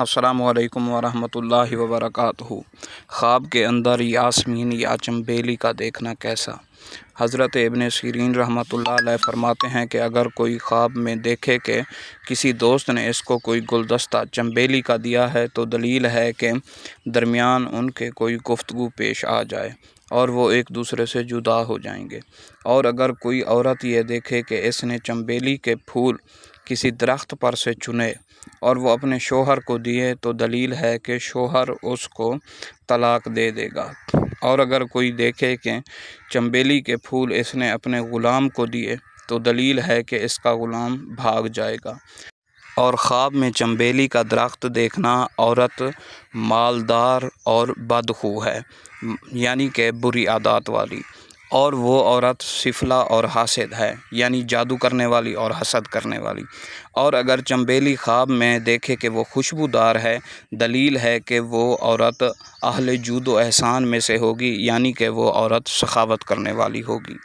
السلام علیکم ورحمۃ اللہ وبرکاتہ۔ خواب کے اندر یاسمین یا چنبیلی کا دیکھنا کیسا؟ حضرت ابن سیرین رحمۃ اللہ علیہ فرماتے ہیں کہ اگر کوئی خواب میں دیکھے کہ کسی دوست نے اس کو کوئی گلدستہ چنبیلی کا دیا ہے تو دلیل ہے کہ درمیان ان کے کوئی گفتگو پیش آ جائے اور وہ ایک دوسرے سے جدا ہو جائیں گے۔ اور اگر کوئی عورت یہ دیکھے کہ اس نے چنبیلی کے پھول کسی درخت پر سے چنے اور وہ اپنے شوہر کو دیے تو دلیل ہے کہ شوہر اس کو طلاق دے دے گا۔ اور اگر کوئی دیکھے کہ چنبیلی کے پھول اس نے اپنے غلام کو دیے تو دلیل ہے کہ اس کا غلام بھاگ جائے گا۔ اور خواب میں چنبیلی کا درخت دیکھنا عورت مالدار اور بدخو ہے، یعنی کہ بری عادات والی، اور وہ عورت سفلہ اور حاسد ہے، یعنی جادو کرنے والی اور حسد کرنے والی۔ اور اگر چنبیلی خواب میں دیکھے کہ وہ خوشبودار ہے، دلیل ہے کہ وہ عورت اہل جود و احسان میں سے ہوگی، یعنی کہ وہ عورت سخاوت کرنے والی ہوگی۔